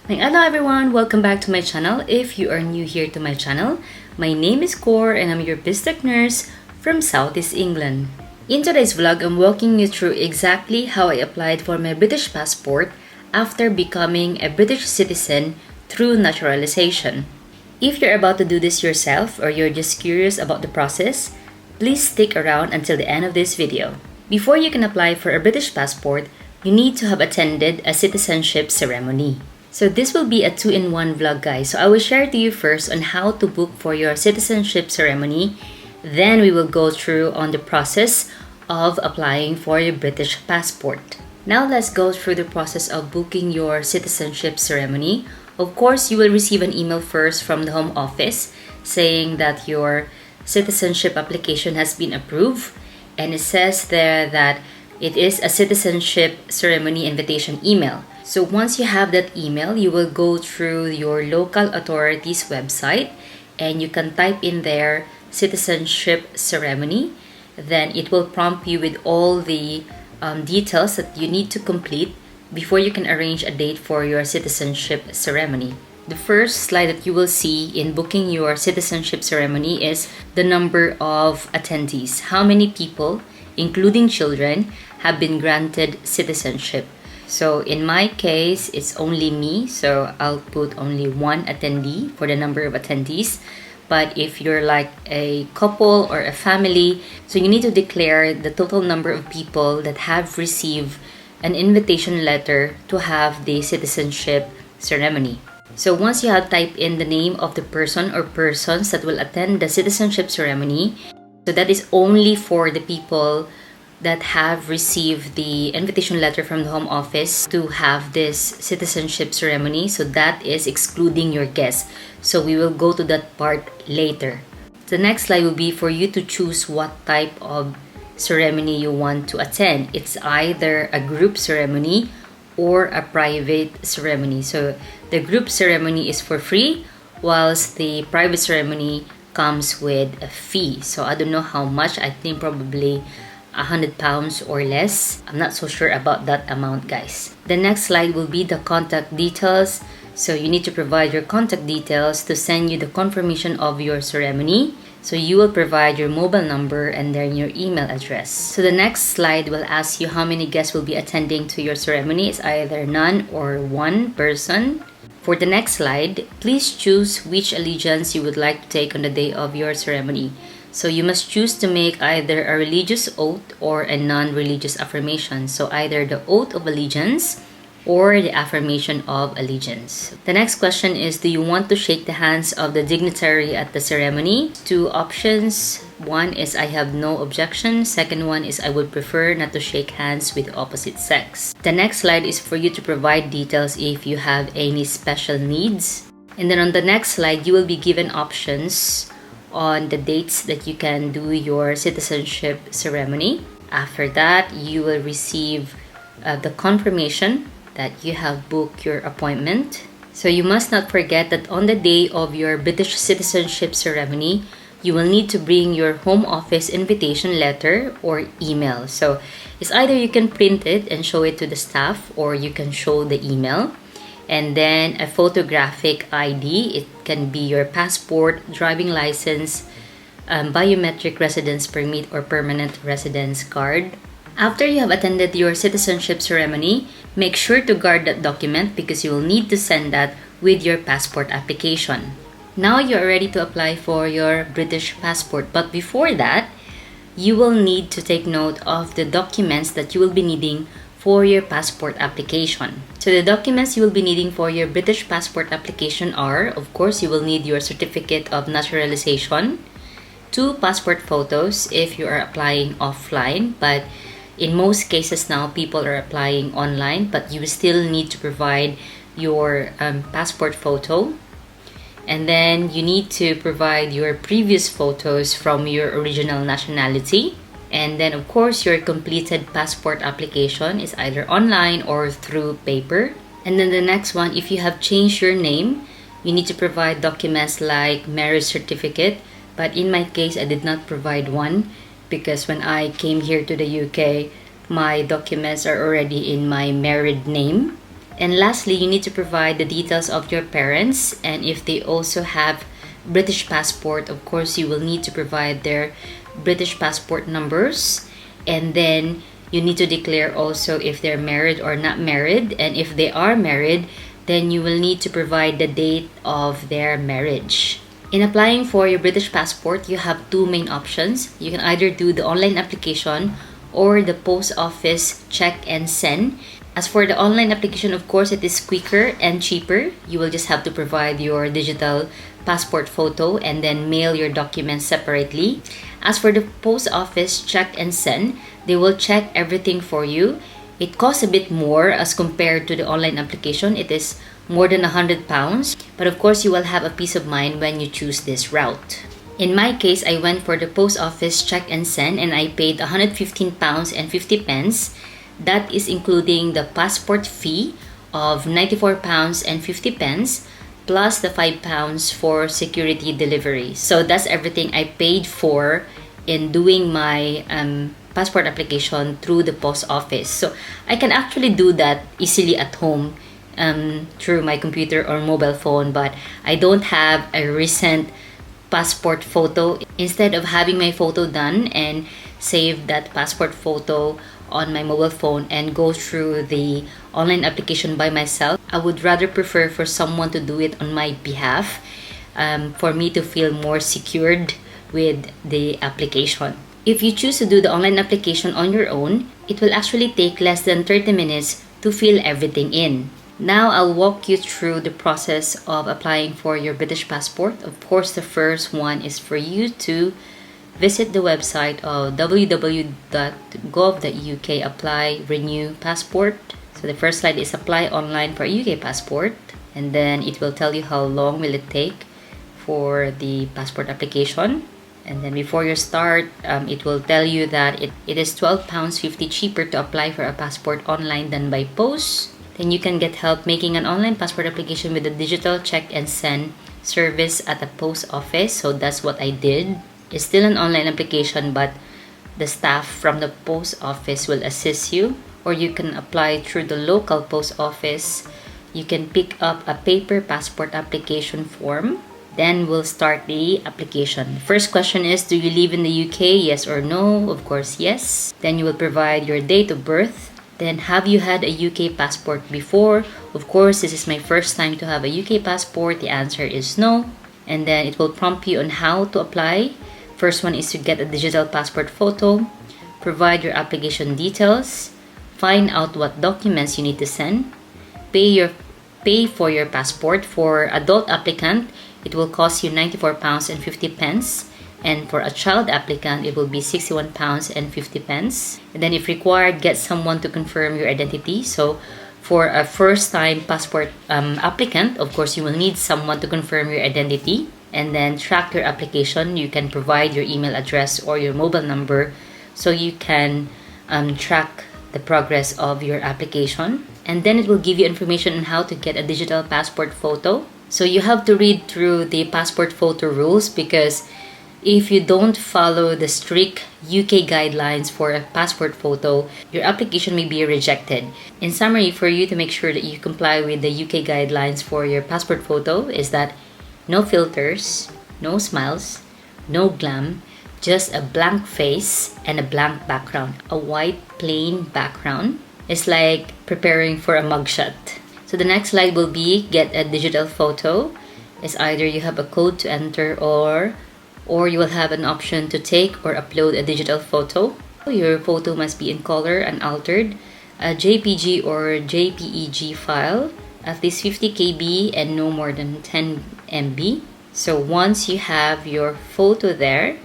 Hello everyone, welcome back to my channel. If you are new here to my channel, my name is Cor and I'm your BizTech nurse from Southeast England. In today's vlog, I'm walking you through exactly how I applied for my British passport after becoming a British citizen through naturalization. If you're about to do this yourself or you're just curious about the process, please stick around until the end of this video. Before you can apply for a British passport, you need to have attended a citizenship ceremony. So this will be a 2-in-1 vlog, guys. So I will share to you first on how to book for your citizenship ceremony. Then we will go through on the process of applying for your British passport. Now let's go through the process of booking your citizenship ceremony. Of course, you will receive an email first from the Home Office saying that your citizenship application has been approved. And it says there that it is a citizenship ceremony invitation email. So once you have that email, you will go through your local authority's website and you can type in there citizenship ceremony. Then it will prompt you with all the details that you need to complete before you can arrange a date for your citizenship ceremony. The first slide that you will see in booking your citizenship ceremony is the number of attendees. How many people, including children, have been granted citizenship. So in my case, it's only me, so I'll put only one attendee for the number of attendees. But if you're like a couple or a family, so you need to declare the total number of people that have received an invitation letter to have the citizenship ceremony. So once you have typed in the name of the person or persons that will attend the citizenship ceremony, so that is only for the people that have received the invitation letter from the Home Office to have this citizenship ceremony. So that is excluding your guests. So we will go to that part later. The next slide will be for you to choose what type of ceremony you want to attend. It's either a group ceremony or a private ceremony. So the group ceremony is for free, whilst the private ceremony comes with a fee. So I don't know how much. I think probably £100 or less. I'm not so sure about that amount, guys. The next slide will be the contact details. So you need to provide your contact details to send you the confirmation of your ceremony. So you will provide your mobile number and then your email address. So the next slide will ask you how many guests will be attending to your ceremony. It's either none or one person. For the next slide, please choose which allegiance you would like to take on the day of your ceremony. So you must choose to make either a religious oath or a non-religious affirmation. So either the oath of allegiance or the affirmation of allegiance. The next question is, do you want to shake the hands of the dignitary at the ceremony? Two options. One is I have no objection. Second one is I would prefer not to shake hands with the opposite sex. The next slide is for you to provide details if you have any special needs. And then on the next slide, you will be given options on the dates that you can do your citizenship ceremony. After that, you will receive the confirmation that you have booked your appointment. So you must not forget that on the day of your British citizenship ceremony, you will need to bring your Home Office invitation letter or email. So it's either you can print it and show it to the staff or you can show the email. And then a photographic ID. It can be your passport, driving license, biometric residence permit, or permanent residence card. After you have attended your citizenship ceremony, make sure to guard that document because you will need to send that with your passport application. Now you are ready to apply for your British passport. But before that, you will need to take note of the documents that you will be needing for your passport application. So the documents you will be needing for your British passport application are, of course, you will need your certificate of naturalization, 2 passport photos if you are applying offline, but in most cases now people are applying online, but you still need to provide your passport photo. And then you need to provide your previous photos from your original nationality. And then, of course, your completed passport application is either online or through paper. And then the next one, if you have changed your name, you need to provide documents like marriage certificate. But in my case, I did not provide one because when I came here to the UK, my documents are already in my married name. And lastly, you need to provide the details of your parents, and if they also have British passport, of course you will need to provide their British passport numbers. And then you need to declare also if they're married or not married, and if they are married, then you will need to provide the date of their marriage. In applying for your British passport, you have two main options. You can either do the online application or the post office check and send. As for the online application, of course, it is quicker and cheaper. You will just have to provide your digital passport photo and then mail your documents separately. As for the post office check and send, they will check everything for you. It costs a bit more as compared to the online application. It is more than £100, but of course you will have a peace of mind when you choose this route. In my case, I went for the post office check and send, and I paid £115 and 50 pence. That is including the passport fee of £94 and 50 pence plus the £5 for security delivery. So that's everything I paid for in doing my passport application through the post office. So I can actually do that easily at home through my computer or mobile phone, but I don't have a recent passport photo. Instead of having my photo done and save that passport photo on my mobile phone and go through the online application by myself, I would rather prefer for someone to do it on my behalf, for me to feel more secured with the application. If you choose to do the online application on your own, it will actually take less than 30 minutes to fill everything in. Now I'll walk you through the process of applying for your British passport. Of course, the first one is for you to visit the website of www.gov.uk, apply renew passport. So the first slide is apply online for a UK passport, and then it will tell you how long will it take for the passport application. And then before you start, it will tell you that it is £12.50 cheaper to apply for a passport online than by post. Then you can get help making an online passport application with the digital check and send service at the post office. So that's what I did. It's still an online application, but the staff from the post office will assist you, or you can apply through the local post office. You can pick up a paper passport application form. Then we'll start the application. First question is, do you live in the UK? Yes or no? Of course, yes. Then you will provide your date of birth. Then, have you had a UK passport before? Of course, this is my first time to have a UK passport. The answer is no. And then it will prompt you on how to apply. First one is to get a digital passport photo, provide your application details, find out what documents you need to send, pay for your passport. For adult applicant, it will cost you £94 and 50 pence. And for a child applicant, it will be £61 and 50 pence. And then if required, get someone to confirm your identity. So for a first-time passport applicant, of course, you will need someone to confirm your identity. And then track your application. You can provide your email address or your mobile number so you can track the progress of your application. And then it will give you information on how to get a digital passport photo. So you have to read through the passport photo rules, because if you don't follow the strict UK guidelines for a passport photo, your application may be rejected. In summary, for you to make sure that you comply with the UK guidelines for your passport photo is that no filters, no smiles, no glam, just a blank face and a blank background. A white plain background. It's like preparing for a mugshot. So the next slide will be get a digital photo. It's either you have a code to enter or you will have an option to take or upload a digital photo. Your photo must be in color, unaltered, a JPG or JPEG file, at least 50 KB and no more than 10 MB. So once you have your photo there,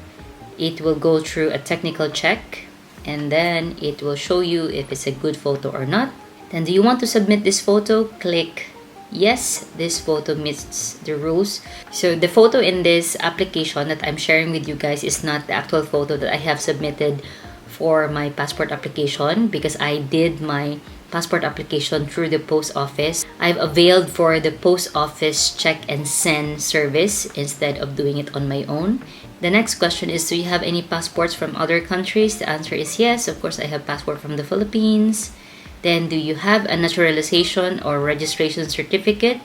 it will go through a technical check, and then it will show you if it's a good photo or not. Then do you want to submit this photo? Click yes, this photo meets the rules. So the photo in this application that I'm sharing with you guys is not the actual photo that I have submitted for my passport application, because I did my passport application through the post office. I've availed for the post office check and send service instead of doing it on my own. The next question is, do you have any passports from other countries? The answer is yes. Of course, I have passport from the Philippines, Then, do you have a naturalization or registration certificate?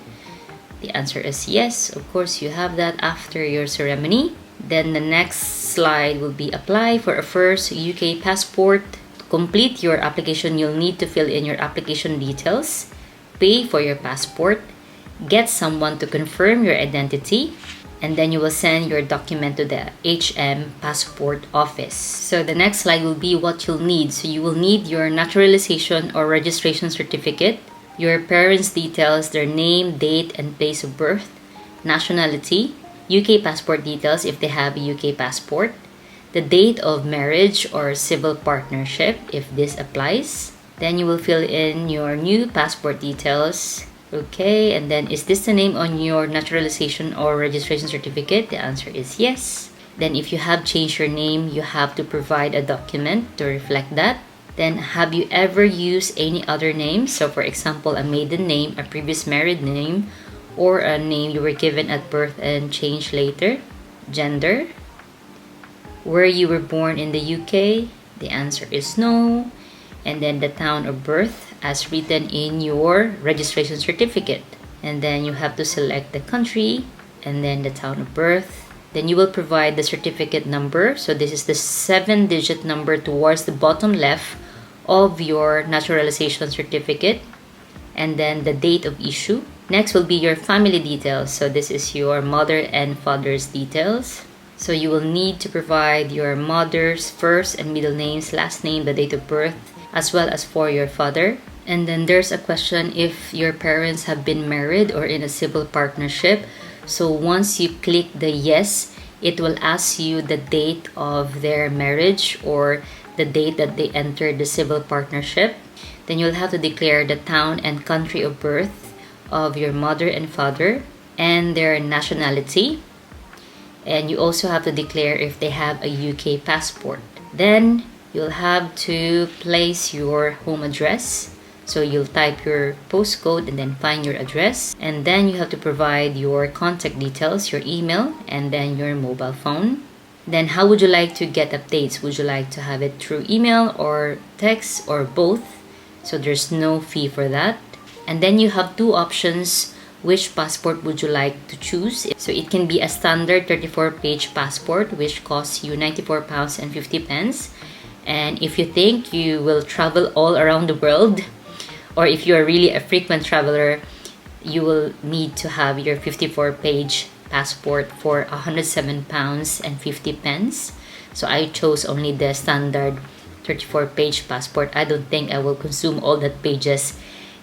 The answer is yes. Of course, you have that after your ceremony. Then the next slide will be apply for a first UK passport. To complete your application, you'll need to fill in your application details, pay for your passport, get someone to confirm your identity, and then you will send your document to the HM Passport Office. So the next slide will be what you'll need. So you will need your naturalization or registration certificate, your parents' details, their name, date, and place of birth, nationality, UK passport details if they have a UK passport, the date of marriage or civil partnership if this applies. Then you will fill in your new passport details. Okay, and then is this the name on your naturalization or registration certificate? The answer is yes. Then if you have changed your name, you have to provide a document to reflect that. Then have you ever used any other name? So for example, a maiden name, a previous married name, or a name you were given at birth and changed later. Gender. Where you were born in the UK? The answer is no. And then the town of birth as written in your registration certificate. And then you have to select the country and then the town of birth. Then you will provide the certificate number. So this is the 7-digit number towards the bottom left of your naturalization certificate. And then the date of issue. Next will be your family details. So this is your mother and father's details. So you will need to provide your mother's first and middle names, last name, the date of birth, as well as for your father. And then there's a question if your parents have been married or in a civil partnership. So once you click the yes, it will ask you the date of their marriage or the date that they entered the civil partnership. Then you'll have to declare the town and country of birth of your mother and father and their nationality. And you also have to declare if they have a UK passport. Then you'll have to place your home address. So you'll type your postcode and then find your address. And then you have to provide your contact details, your email, and then your mobile phone. Then how would you like to get updates? Would you like to have it through email or text or both? So there's no fee for that. And then you have two options. Which passport would you like to choose? So it can be a standard 34-page passport which costs you £94.50. And if you think you will travel all around the world, or if you are really a frequent traveler, you will need to have your 54-page passport for £107.50. So I chose only the standard 34-page passport. I don't think I will consume all that pages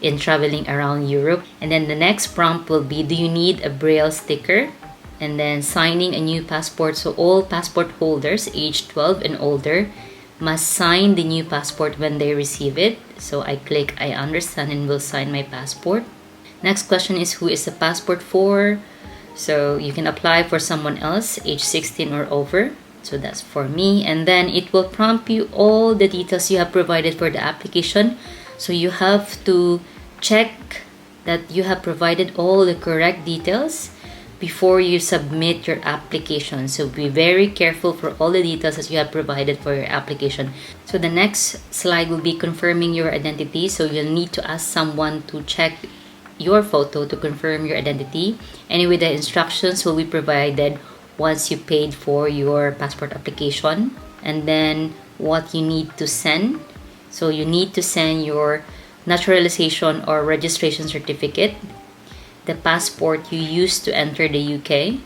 in traveling around Europe. And then the next prompt will be, do you need a braille sticker? And then signing a new passport. So all passport holders aged 12 and older must sign the new passport when they receive it. So I click I understand and will sign my passport. Next question is, who is the passport for? So you can apply for someone else age 16 or over. So that's for me. And then it will prompt you all the details you have provided for the application. So you have to check that you have provided all the correct details before you submit your application. So be very careful for all the details that you have provided for your application. So the next slide will be confirming your identity. So you'll need to ask someone to check your photo to confirm your identity. Anyway, the instructions will be provided once you paid for your passport application. And then what you need to send. So you need to send your naturalization or registration certificate, the passport you used to enter the UK,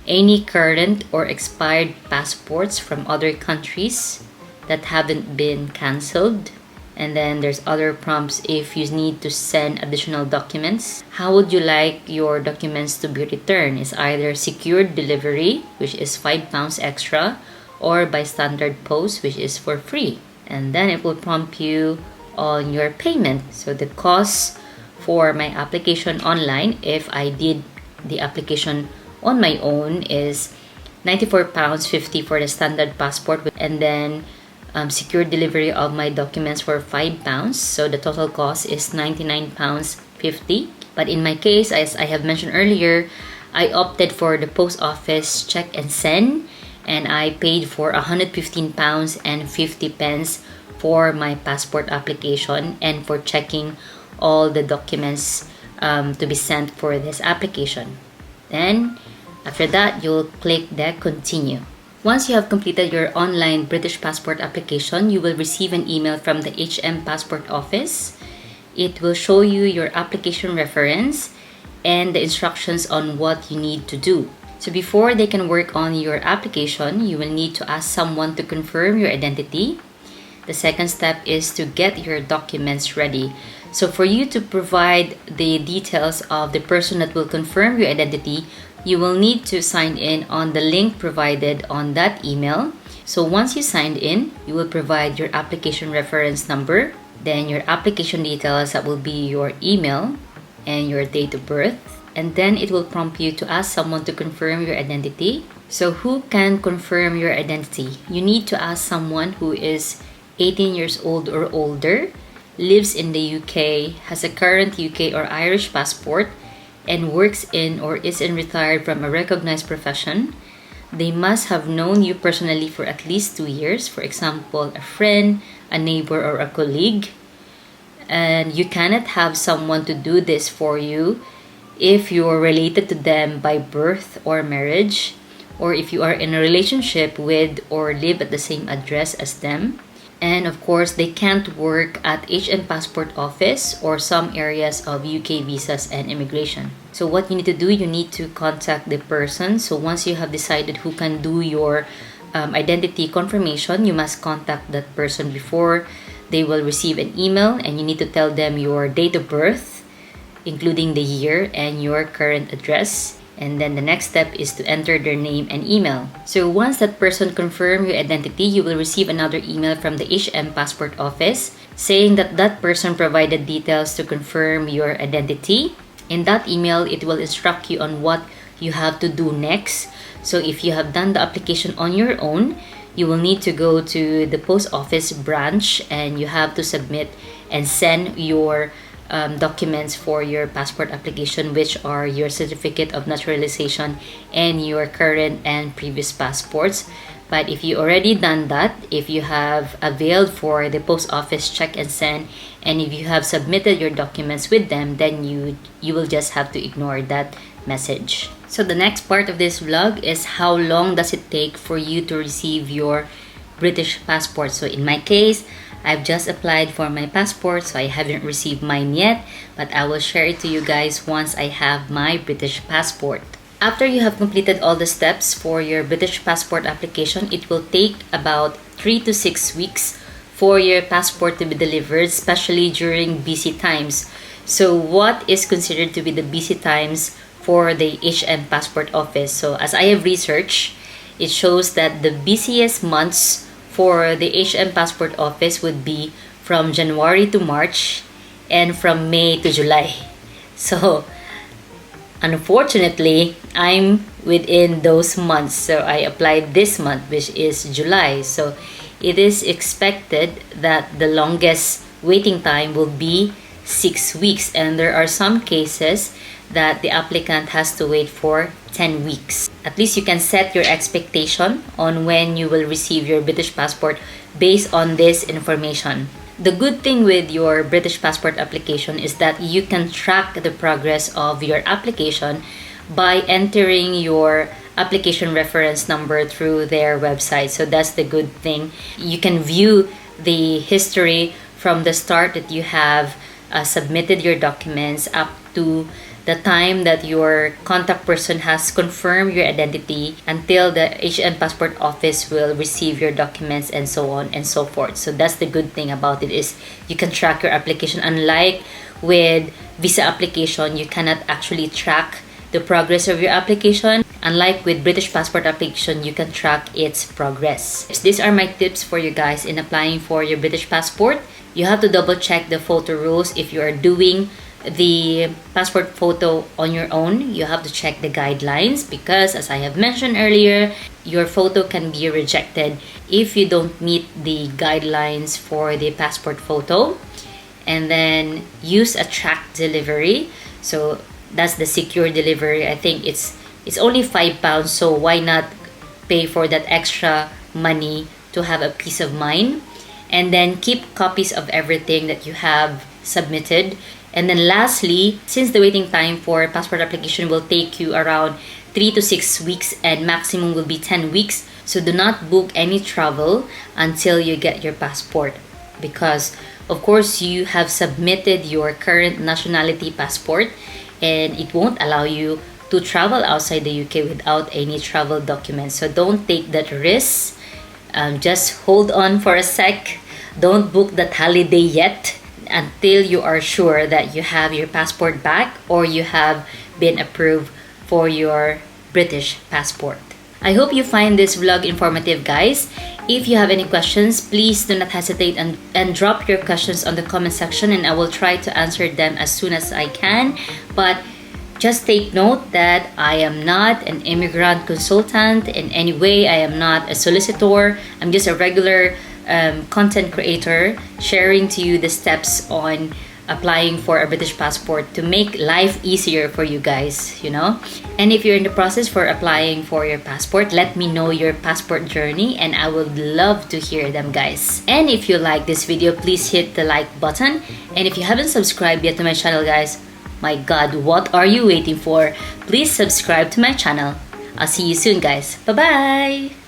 any current or expired passports from other countries that haven't been cancelled. And then there's other prompts if you need to send additional documents. How would you like your documents to be returned? It's either secured delivery, which is £5 extra, or by standard post, which is for free. And then it will prompt you on your payment. So the cost for my application online, if I did the application on my own, is £94.50 for the standard passport, and then secured delivery of my documents for £5. So the total cost is £99.50. But in my case, as I have mentioned earlier, I opted for the post office check and send, and I paid for £115.50 for my passport application and for checking all the documents to be sent for this application. Then after that, you'll click the continue. Once you have completed your online British passport application, you will receive an email from the HM Passport Office. It will show you your application reference and the instructions on what you need to do. So before they can work on your application, you will need to ask someone to confirm your identity. The second step is to get your documents ready. So for you to provide the details of the person that will confirm your identity, you will need to sign in on the link provided on that email. So once you signed in, you will provide your application reference number, then your application details, that will be your email and your date of birth. And then it will prompt you to ask someone to confirm your identity. So who can confirm your identity? You need to ask someone who is 18 years old or older, lives in the UK, has a current UK or Irish passport, and works in or is retired from a recognized profession. They must have known you personally for at least 2 years, for example, a friend, a neighbor, or a colleague. And you cannot have someone to do this for you if you are related to them by birth or marriage, or if you are in a relationship with or live at the same address as them. And of course, they can't work at HM Passport Office or some areas of UK visas and immigration. So what you need to do, you need to contact the person. So once you have decided who can do your identity confirmation, you must contact that person before they will receive an email, and you need to tell them your date of birth, including the year, and your current address. And then the next step is to enter their name and email. So once that person confirms your identity, you will receive another email from the HM Passport Office saying that that person provided details to confirm your identity. In that email, it will instruct you on what you have to do next. So if you have done the application on your own, you will need to go to the post office branch and you have to submit and send your documents for your passport application, which are your certificate of naturalization and your current and previous passports. But if you already done that, if you have availed for the post office check and send, and if you have submitted your documents with them, then you will just have to ignore that message. So the next part of this vlog is how long does it take for you to receive your British passport. So in my case, I've just applied for my passport, so I haven't received mine yet, but I will share it to you guys once I have my British passport. After you have completed all the steps for your British passport application, it will take about 3 to 6 weeks for your passport to be delivered, especially during busy times. So what is considered to be the busy times for the HM Passport Office? So as I have researched, it shows that the busiest months for the HM Passport Office would be from January to March and from May to July. So unfortunately, I'm within those months. So I applied this month, which is July. So it is expected that the longest waiting time will be 6 weeks. And there are some cases that the applicant has to wait for 10 weeks. At least you can set your expectation on when you will receive your British passport based on this information. The good thing with your British passport application is that you can track the progress of your application by entering your application reference number through their website. So that's the good thing. You can view the history from the start that you have submitted your documents up to the time that your contact person has confirmed your identity until the HM Passport Office will receive your documents, and so on and so forth. So that's the good thing about it, is you can track your application. Unlike with visa application, you cannot actually track the progress of your application. Unlike with British passport application, you can track its progress. These are my tips for you guys in applying for your British passport. You have to double check the photo rules. If you are doing the passport photo on your own, you have to check the guidelines, because as I have mentioned earlier, your photo can be rejected if you don't meet the guidelines for the passport photo. And then use a tracked delivery. So that's the secure delivery. I think it's only £5, so why not pay for that extra money to have a peace of mind? and then keep copies of everything that you have submitted. And then lastly, since the waiting time for passport application will take you around 3 to 6 weeks and maximum will be 10 weeks, so do not book any travel until you get your passport, because of course you have submitted your current nationality passport and it won't allow you to travel outside the UK without any travel documents. So don't take that risk. Just hold on for a sec. Don't book that holiday yet until you are sure that you have your passport back or you have been approved for your British passport. I hope you find this vlog informative, guys. If you have any questions, please do not hesitate and drop your questions on the comment section, and I will try to answer them as soon as I can. But just take note that I am not an immigrant consultant in any way. I am not a solicitor. I'm just a regular content creator sharing to you the steps on applying for a British passport to make life easier for you guys, you know. And if you're in the process for applying for your passport, let me know your passport journey and I would love to hear them, guys. And if you like this video, please hit the like button. And if you haven't subscribed yet to my channel, guys, my god, what are you waiting for? Please subscribe to my channel. I'll see you soon, guys. Bye bye.